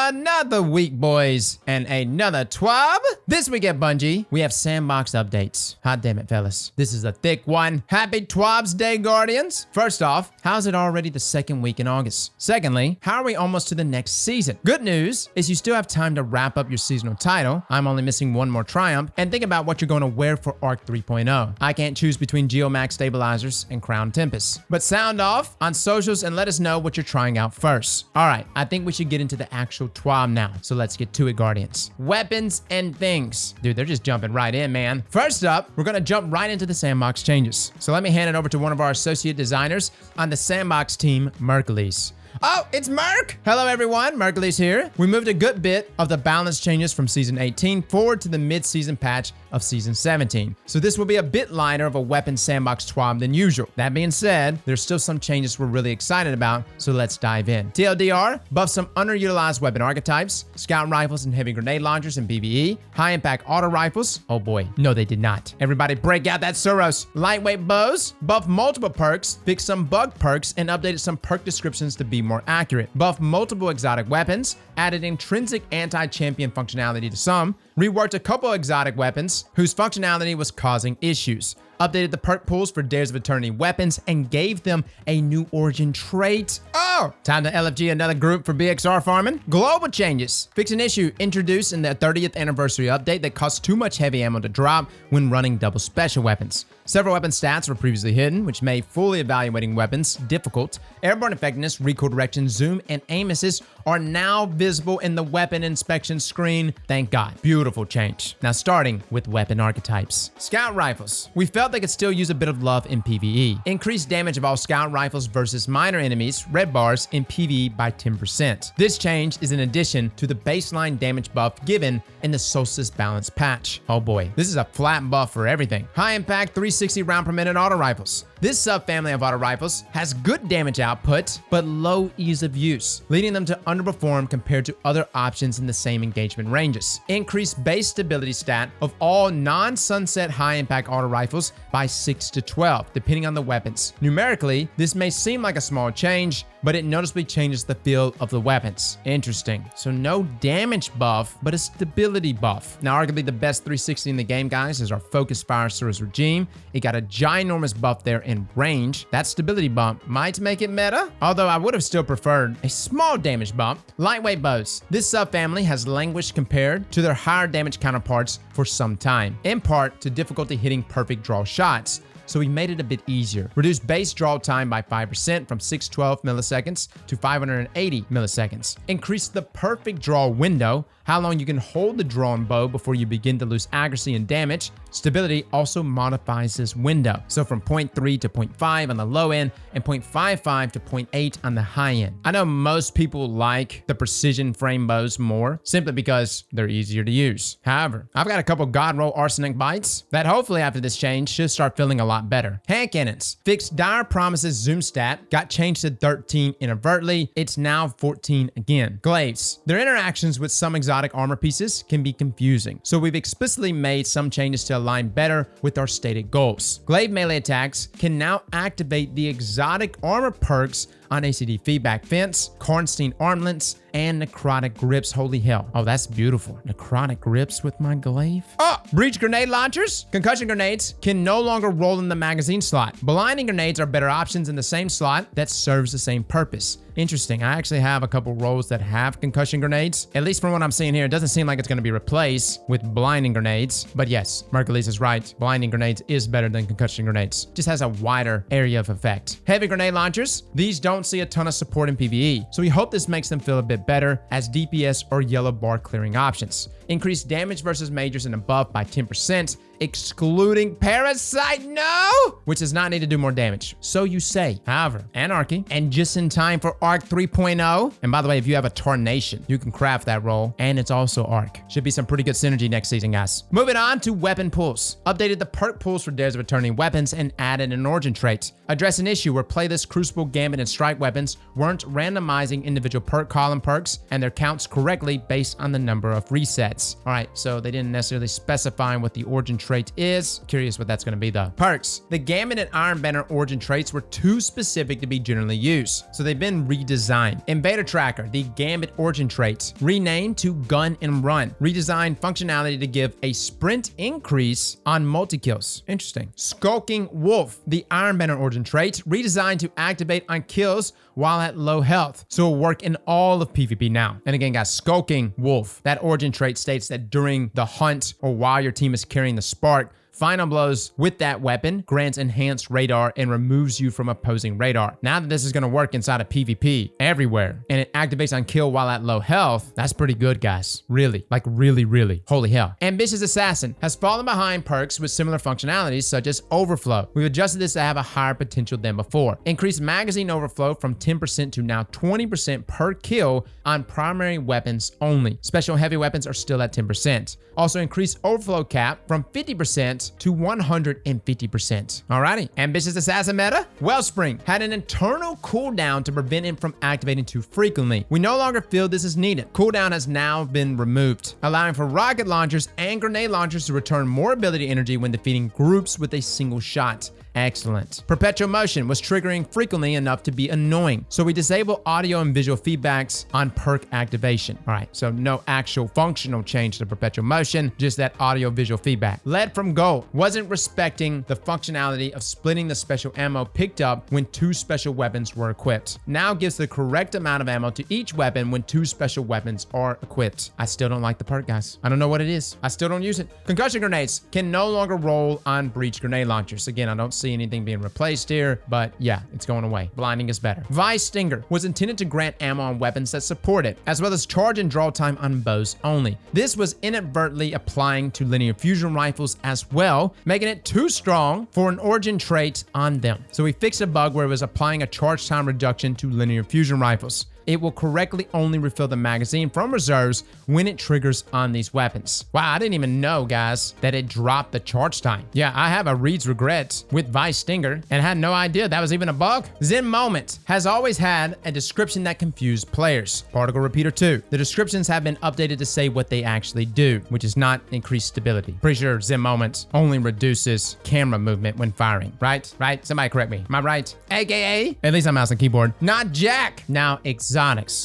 Another week, boys, and another TWAB. This week at Bungie, we have Sandbox updates. Hot damn it, fellas. This is a thick one. Happy TWAB's Day, Guardians. First off, how's it already the second week in August? Secondly, how are we almost to the next season? Good news is you still have time to wrap up your seasonal title. I'm only missing one more triumph, and think about what you're going to wear for Arc 3.0. I can't choose between Geomax Stabilizers and Crown Tempest. But sound off on socials and let us know what you're trying out first. All right, I think we should get into the actual TWAB now, so let's get to it, Guardians. Weapons and things. Dude, they're just jumping right in, man. First up, we're gonna jump right into the Sandbox changes. So let me hand it over to one of our associate designers on the Sandbox team, Mercules. Oh, it's Merc! Hello, everyone. Mercules here. We moved a good bit of the balance changes from Season 18 forward to the mid-season patch of Season 17. So this will be a bit lighter of a weapon Sandbox TWAB than usual. That being said, there's still some changes we're really excited about, so let's dive in. TLDR buffed some underutilized weapon archetypes, scout rifles and heavy grenade launchers in PvE, high-impact auto rifles. Oh boy, no they did not. Everybody break out that Soros. Lightweight bows, buffed multiple perks, fixed some bug perks, and updated some perk descriptions to be more accurate. Buffed multiple exotic weapons, added intrinsic anti-champion functionality to some, reworked a couple exotic weapons whose functionality was causing issues, updated the perk pools for Dares of Eternity weapons, and gave them a new origin trait. Oh, time to LFG another group for BXR farming. Global changes. Fix an issue introduced in the 30th anniversary update that caused too much heavy ammo to drop when running double special weapons. Several weapon stats were previously hidden, which made fully evaluating weapons difficult. Airborne effectiveness, recoil direction, zoom, and aim assist are now visible in the weapon inspection screen. Thank God. Beautiful change. Now starting with weapon archetypes. Scout rifles. We felt they could still use a bit of love in PvE. Increased damage of all scout rifles versus minor enemies, red bars, in PvE by 10%. This change is in addition to the baseline damage buff given in the Solstice Balance patch. Oh boy, this is a flat buff for everything. High impact 360 round per minute auto rifles. This subfamily of auto rifles has good damage output, but low ease of use, leading them to underperform compared to other options in the same engagement ranges. Increased base stability stat of all non-sunset high-impact auto rifles by 6 to 12, depending on the weapons. Numerically, this may seem like a small change, but it noticeably changes the feel of the weapons. Interesting. So no damage buff, but a stability buff. Now, arguably the best 360 in the game, guys, is our Focus Fire Source Regime. It got a ginormous buff there in range. That stability bump might make it meta, although I would have still preferred a small damage bump. Lightweight bows. This subfamily has languished compared to their higher damage counterparts for some time, in part to difficulty hitting perfect draw shots. So we made it a bit easier. Reduced base draw time by 5% from 612 milliseconds to 580 milliseconds. Increased the perfect draw window, how long you can hold the drawn bow before you begin to lose accuracy and damage. Stability also modifies this window. So from 0.3 to 0.5 on the low end and 0.55 to 0.8 on the high end. I know most people like the precision frame bows more, simply because they're easier to use. However, I've got a couple God Roll Arsenic bites that hopefully after this change should start feeling a lot better. Hand cannons. Fixed Dire Promises zoom stat, got changed to 13 inadvertently. It's now 14 again. Glaives. Their interactions with some exotic armor pieces can be confusing, so we've explicitly made some changes to align better with our stated goals. Glaive melee attacks can now activate the exotic armor perks on ACD Feedback Fence, Karnstein Armlets, and Necrotic Grips. Holy hell. Oh, that's beautiful. Necrotic Grips with my glaive. Oh, Breach Grenade Launchers. Concussion grenades can no longer roll in the magazine slot. Blinding grenades are better options in the same slot that serves the same purpose. Interesting. I actually have a couple rolls that have concussion grenades. At least from what I'm seeing here, it doesn't seem like it's going to be replaced with blinding grenades. But yes, Mercules is right. Blinding grenades is better than concussion grenades. Just has a wider area of effect. Heavy grenade launchers. These don't see a ton of support in PvE, so we hope this makes them feel a bit better as DPS or yellow bar clearing options. Increased damage versus majors and above by 10%, excluding Parasite, no! Which does not need to do more damage. So you say. However, Anarchy, and just in time for Arc 3.0, and by the way, if you have a Tarnation, you can craft that roll, and it's also Arc. Should be some pretty good synergy next season, guys. Moving on to weapon pools. Updated the perk pools for Dares of Eternity weapons and added an origin trait. Address an issue where playlist, Crucible, Gambit, and Strike weapons weren't randomizing individual perk column perks and their counts correctly based on the number of resets. All right, so they didn't necessarily specify what the origin trait is. Curious what that's going to be though. Perks. The Gambit and Iron Banner origin traits were too specific to be generally used, so they've been redesigned. In Beta Tracker, the Gambit origin traits renamed to Gun and Run. Redesigned functionality to give a sprint increase on multi-kills. Interesting. Skulking Wolf. The Iron Banner origin trait redesigned to activate on kills while at low health, so it'll work in all of PvP now. And again, guys, Skulking Wolf. That origin trait states that during the hunt or while your team is carrying the spark, final blows with that weapon grants enhanced radar and removes you from opposing radar. Now that this is going to work inside of PvP everywhere, and it activates on kill while at low health, that's pretty good, guys. Really, like really. Holy hell. Ambitious Assassin has fallen behind perks with similar functionalities such as Overflow. We've adjusted this to have a higher potential than before. Increased magazine overflow from 10% to now 20% per kill on primary weapons only. Special heavy weapons are still at 10%. Also increased overflow cap from 50% to 150%. Alrighty. Ambitious Assassin meta? Wellspring had an internal cooldown to prevent him from activating too frequently. We no longer feel this is needed. Cooldown has now been removed, allowing for rocket launchers and grenade launchers to return more ability energy when defeating groups with a single shot. Excellent. Perpetual motion was triggering frequently enough to be annoying, so we disable audio and visual feedbacks on perk activation. All right, so no actual functional change to perpetual motion, just that audio visual feedback. Lead from Gold wasn't respecting the functionality of splitting the special ammo picked up when two special weapons were equipped. Now gives the correct amount of ammo to each weapon when two special weapons are equipped. I still don't like the perk, guys. I don't know what it is. I still don't use it. Concussion grenades can no longer roll on breach grenade launchers. Again, I don't see anything being replaced here, but yeah, it's going away. Blinding is better. Vice Stinger was intended to grant ammo on weapons that support it, as well as charge and draw time on bows only. This was inadvertently applying to linear fusion rifles as well, making it too strong for an origin trait on them. So we fixed a bug where it was applying a charge time reduction to linear fusion rifles. It will correctly only refill the magazine from reserves when it triggers on these weapons. Wow, I didn't even know, guys, that it dropped the charge time. Yeah, I have a Reed's Regrets with Vice Stinger and had no idea that was even a bug. Zen Moment has always had a description that confused players. Particle Repeater 2. The descriptions have been updated to say what they actually do, which is not increased stability. Pretty sure Zen Moment only reduces camera movement when firing, right? Right? Somebody correct me. Am I right? AKA, at least on mouse and keyboard, not Jack. Now, exotics.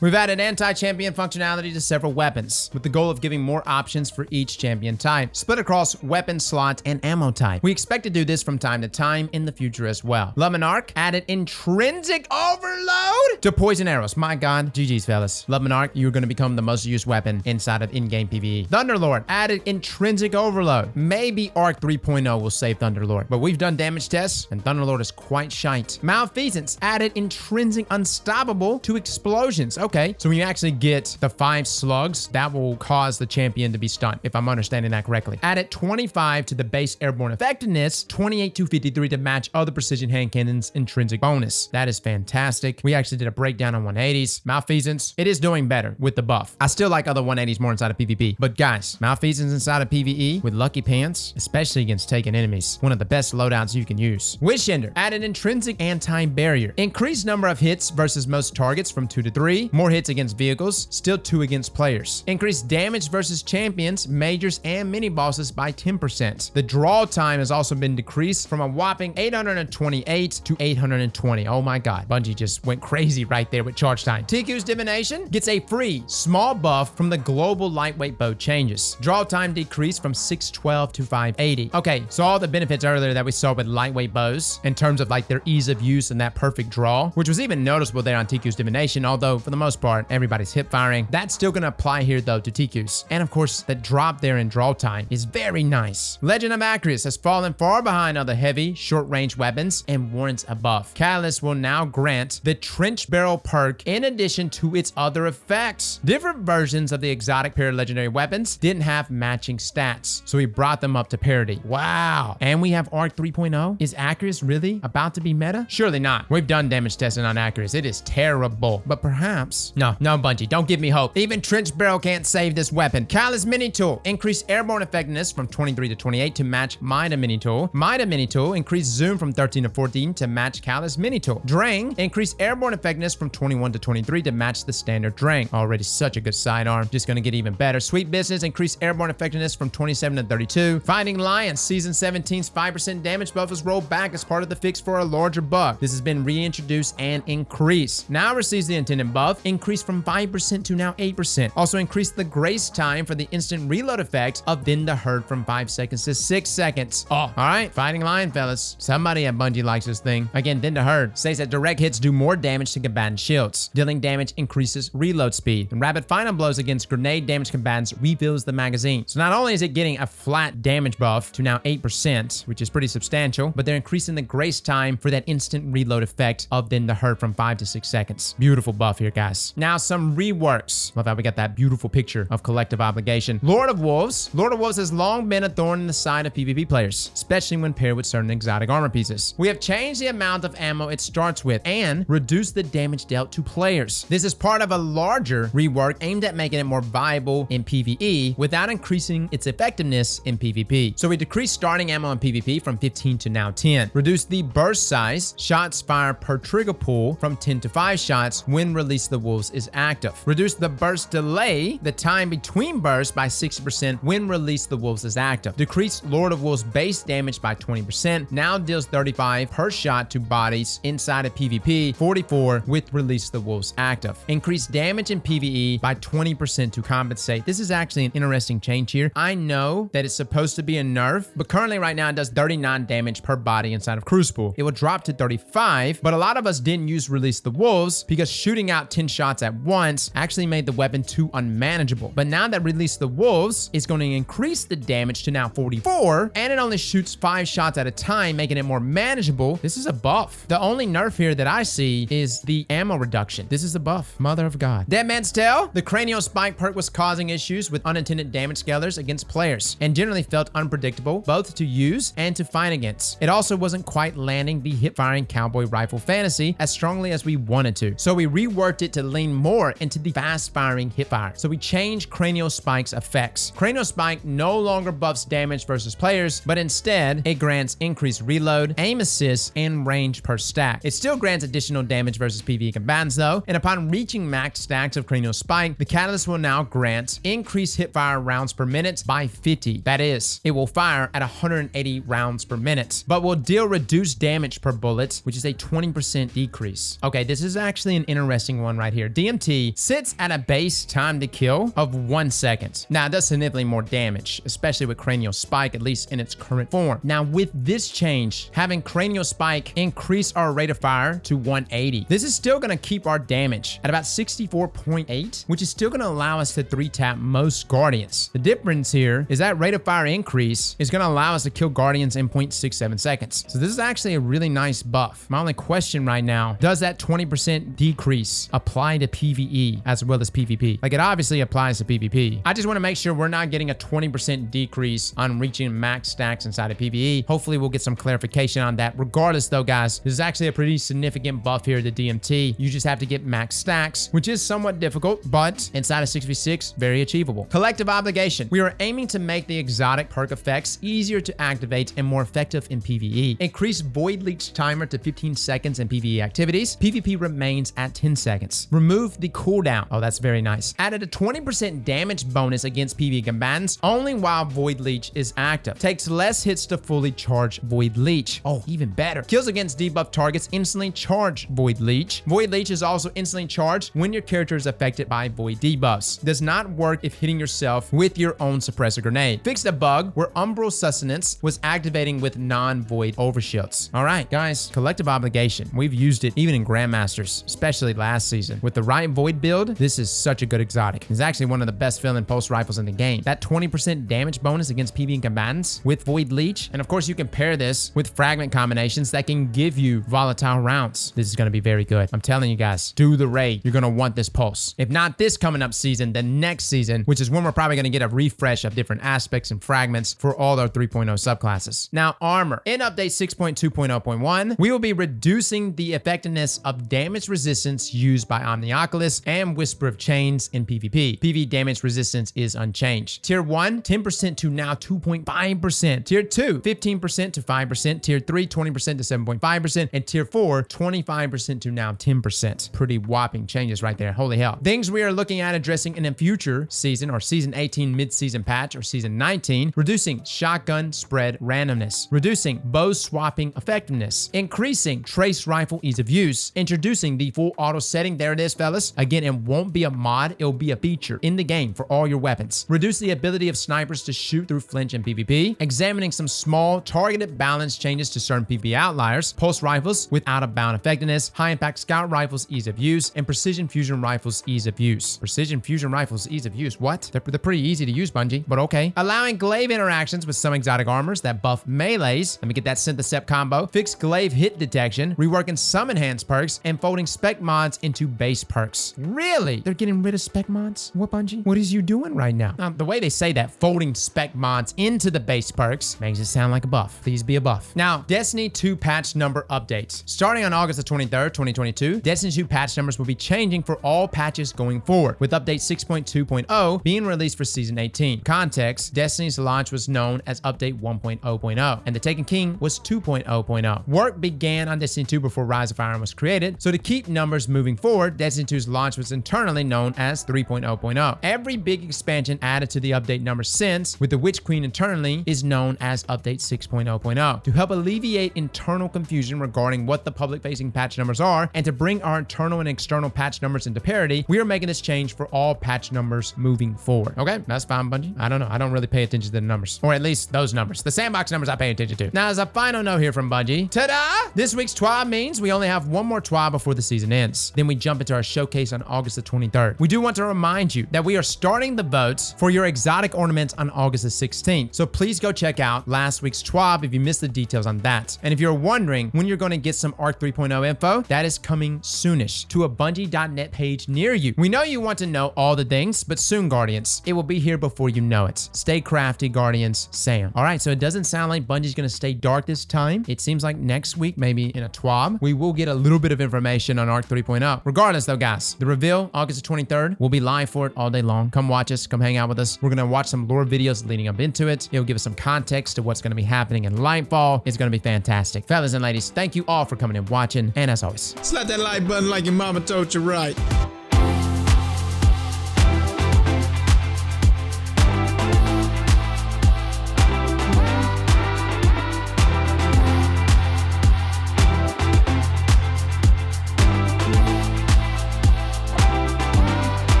We've added anti-champion functionality to several weapons, with the goal of giving more options for each champion type, split across weapon slot and ammo type. We expect to do this from time to time in the future as well. Love and Arc added intrinsic overload to poison arrows. My God, GG's, fellas. Love and Arc, you're going to become the most used weapon inside of in-game PvE. Thunderlord added intrinsic overload. Maybe Arc 3.0 will save Thunderlord, but we've done damage tests, and Thunderlord is quite shite. Malfeasance added intrinsic unstoppable to explosions. Okay, so when you actually get the 5 slugs, that will cause the champion to be stunned, if I'm understanding that correctly. Added 25 to the base airborne effectiveness, 28 to 53 to match other precision hand cannons intrinsic bonus. That is fantastic. We actually did a breakdown on 180s. Malfeasance, it is doing better with the buff. I still like other 180s more inside of PvP, but guys, Malfeasance inside of PvE with Lucky Pants, especially against taken enemies, one of the best loadouts you can use. Wishender added intrinsic anti-barrier. Increased number of hits versus most targets from 2 to 3, more hits against vehicles, still 2 against players. Increased damage versus champions, majors, and mini bosses by 10%. The draw time has also been decreased from a whopping 828 to 820. Oh my God, Bungie just went crazy right there with charge time. TQ's Divination gets a free small buff from the global lightweight bow changes. Draw time decreased from 612 to 580. Okay, so all the benefits earlier that we saw with lightweight bows in terms of like their ease of use and that perfect draw, which was even noticeable there on TQ's Divination, although for the most part, everybody's hip firing. That's still gonna apply here though to TQs. And of course, the drop there in draw time is very nice. Legend of Acreus has fallen far behind other heavy, short-range weapons and warrants a buff. Catalyst will now grant the Trench Barrel perk in addition to its other effects. Different versions of the exotic paralegendary weapons didn't have matching stats, so we brought them up to parity. Wow. And we have Arc 3.0? Is Acreus really about to be meta? Surely not. We've done damage testing on Acreus. It is terrible. But but perhaps... No, Bungie, don't give me hope. Even Trench Barrel can't save this weapon. Callus Mini Tool, increase airborne effectiveness from 23 to 28 to match Mida Mini Tool. Mida Mini Tool, increase zoom from 13 to 14 to match Callus Mini Tool. Drain, increase airborne effectiveness from 21 to 23 to match the standard Drain. Already such a good sidearm, just gonna get even better. Sweet Business, increase airborne effectiveness from 27 to 32. Fighting Lion, Season 17's 5% damage buff is rolled back as part of the fix for a larger buff. This has been reintroduced and increased. Now receives the intended buff, increased from 5% to now 8%. Also increase the grace time for the instant reload effect of Bend the Herd from 5 seconds to 6 seconds. Oh, all right, Fighting Lion, fellas. Somebody at Bungie likes this thing. Again, Bend the Herd says that direct hits do more damage to combatant shields. Dealing damage increases reload speed. And rapid final blows against grenade damage combatants refills the magazine. So not only is it getting a flat damage buff to now 8%, which is pretty substantial, but they're increasing the grace time for that instant reload effect of Bend the Herd from 5 to 6 seconds. Beautiful buff here, guys. Now some reworks. Love how we got that beautiful picture of collective obligation. Lord of Wolves. Lord of Wolves has long been a thorn in the side of PvP players, especially when paired with certain exotic armor pieces. We have changed the amount of ammo it starts with and reduced the damage dealt to players. This is part of a larger rework aimed at making it more viable in PvE without increasing its effectiveness in PvP. So we decreased starting ammo in PvP from 15 to now 10. Reduced the burst size, shots fired per trigger pull from 10 to 5 shots when Release the Wolves is active. Reduce the burst delay, the time between bursts, by 60% when Release the Wolves is active. Decrease Lord of Wolves base damage by 20%, now deals 35 per shot to bodies inside of PvP, 44 with Release the Wolves active. Increase damage in PvE by 20% to compensate. This is actually an interesting change here. I know that it's supposed to be a nerf, but currently right now it does 39 damage per body inside of Crucible. It will drop to 35, but a lot of us didn't use Release the Wolves because shooting out 10 shots at once actually made the weapon too unmanageable. But now that Release the Wolves is going to increase the damage to now 44, and it only shoots 5 shots at a time, making it more manageable, this is a buff. The only nerf here that I see is the ammo reduction. This is a buff. Mother of God. Dead Man's Tale. The Cranial Spike perk was causing issues with unintended damage scalers against players and generally felt unpredictable both to use and to fight against. It also wasn't quite landing the hip-firing cowboy rifle fantasy as strongly as we wanted to. So we reworked it to lean more into the fast-firing hip-fire. So we changed Cranial Spike's effects. Cranial Spike no longer buffs damage versus players, but instead it grants increased reload, aim assist, and range per stack. It still grants additional damage versus PvE combatants though, and upon reaching max stacks of Cranial Spike, the catalyst will now grant increased hip-fire rounds per minute by 50. That is, it will fire at 180 rounds per minute, but will deal reduced damage per bullet, which is a 20% decrease. Okay, this is actually an interesting one right here. DMT sits at a base time to kill of 1 second. Now, it does significantly more damage, especially with Cranial Spike, at least in its current form. Now, with this change, having Cranial Spike increase our rate of fire to 180, this is still going to keep our damage at about 64.8, which is still going to allow us to 3-tap most Guardians. The difference here is that rate of fire increase is going to allow us to kill Guardians in 0.67 seconds. So this is actually a really nice buff. My only question right now, does that 20% decrease apply to PvE as well as PvP? Like, it obviously applies to PvP. I just want to make sure we're not getting a 20% decrease on reaching max stacks inside of PvE. Hopefully we'll get some clarification on that. Regardless though, guys, this is actually a pretty significant buff here to DMT. You just have to get max stacks, which is somewhat difficult, but inside of 6v6, very achievable. Collective Obligation. We are aiming to make the exotic perk effects easier to activate and more effective in PvE. Increase Void Leech timer to 15 seconds in PvE activities. PvP remains at 10 seconds. Remove the cooldown. Oh, that's very nice. Added a 20% damage bonus against PvE combatants only while Void Leech is active. Takes less hits to fully charge Void Leech. Oh, even better. Kills against debuff targets instantly charge Void Leech. Void Leech is also instantly charged when your character is affected by Void debuffs. Does not work if hitting yourself with your own suppressor grenade. Fixed a bug where Umbral Sustenance was activating with non-Void overshields. All right, guys, Collective Obligation. We've used it even in Grandmasters, especially last season. With the right Void build, this is such a good exotic. It's actually one of the best feeling pulse rifles in the game. That 20% damage bonus against PvE combatants with Void Leech, and of course you can pair this with fragment combinations that can give you volatile rounds. This is going to be very good. I'm telling you guys, do the raid. You're going to want this pulse. If not this coming up season, the next season, which is when we're probably going to get a refresh of different aspects and fragments for all our 3.0 subclasses. Now, armor. In update 6.2.0.1, we will be reducing the effectiveness of damage resistance elements used by Omnioculus and Whisper of Chains in PvP. PvE damage resistance is unchanged. Tier 1, 10% to now 2.5%. Tier 2, 15% to 5%. Tier 3, 20% to 7.5%. And Tier 4, 25% to now 10%. Pretty whopping changes right there. Holy hell. Things we are looking at addressing in a future season or Season 18 mid-season patch or Season 19, reducing shotgun spread randomness, reducing bow swapping effectiveness, increasing trace rifle ease of use, introducing the full auto setting. There it is, fellas. Again, it won't be a mod, it'll be a feature in the game for all your weapons. Reduce the ability of snipers to shoot through flinch in PvP, examining some small targeted balance changes to certain PvP outliers, pulse rifles with out-of-bound effectiveness, high-impact scout rifles ease of use, and precision fusion rifles ease of use. Precision fusion rifles ease of use, what? They're pretty easy to use, Bungie, but okay. Allowing glaive interactions with some exotic armors that buff melees. Let me get that Synthecept combo. Fix glaive hit detection, reworking some enhanced perks, and folding spec mods into base perks. Really? They're getting rid of spec mods? What, Bungie? What is you doing right now? The way they say that, folding spec mods into the base perks, makes it sound like a buff. Please be a buff. Now, Destiny 2 patch number updates. Starting on August the 23rd, 2022, Destiny 2 patch numbers will be changing for all patches going forward, with update 6.2.0 being released for Season 18. Context, Destiny's launch was known as update 1.0.0, and the Taken King was 2.0.0. Work began on Destiny 2 before Rise of Iron was created, so to keep numbers moving forward, Destiny 2's launch was internally known as 3.0.0. Every big expansion added to the update number since, with the Witch Queen internally, is known as update 6.0.0. To help alleviate internal confusion regarding what the public-facing patch numbers are, and to bring our internal and external patch numbers into parity, we are making this change for all patch numbers moving forward. Okay, that's fine, Bungie. I don't know. I don't really pay attention to the numbers, or at least those numbers. The Sandbox numbers I pay attention to. Now, as a final note here from Bungie, ta-da! This week's TWAB means we only have one more TWAB before the season ends. Then we jump into our showcase on August the 23rd. We do want to remind you that we are starting the votes for your exotic ornaments on August the 16th. So please go check out last week's TWAB if you missed the details on that. And if you're wondering when you're going to get some Arc 3.0 info, that is coming soonish to a Bungie.net page near you. We know you want to know all the things, but soon, Guardians, it will be here before you know it. Stay crafty, Guardians. Sam. All right, so it doesn't sound like Bungie's going to stay dark this time. It seems like next week, maybe in a TWAB, we will get a little bit of information on Arc 3.0. Regardless though, guys, the reveal, August the 23rd, we'll be live for it all day long. Come watch us, come hang out with us. We're going to watch some lore videos leading up into it. It'll give us some context to what's going to be happening in Lightfall. It's going to be fantastic. Fellas and ladies, thank you all for coming and watching. And as always, slap that like button like your mama told you right.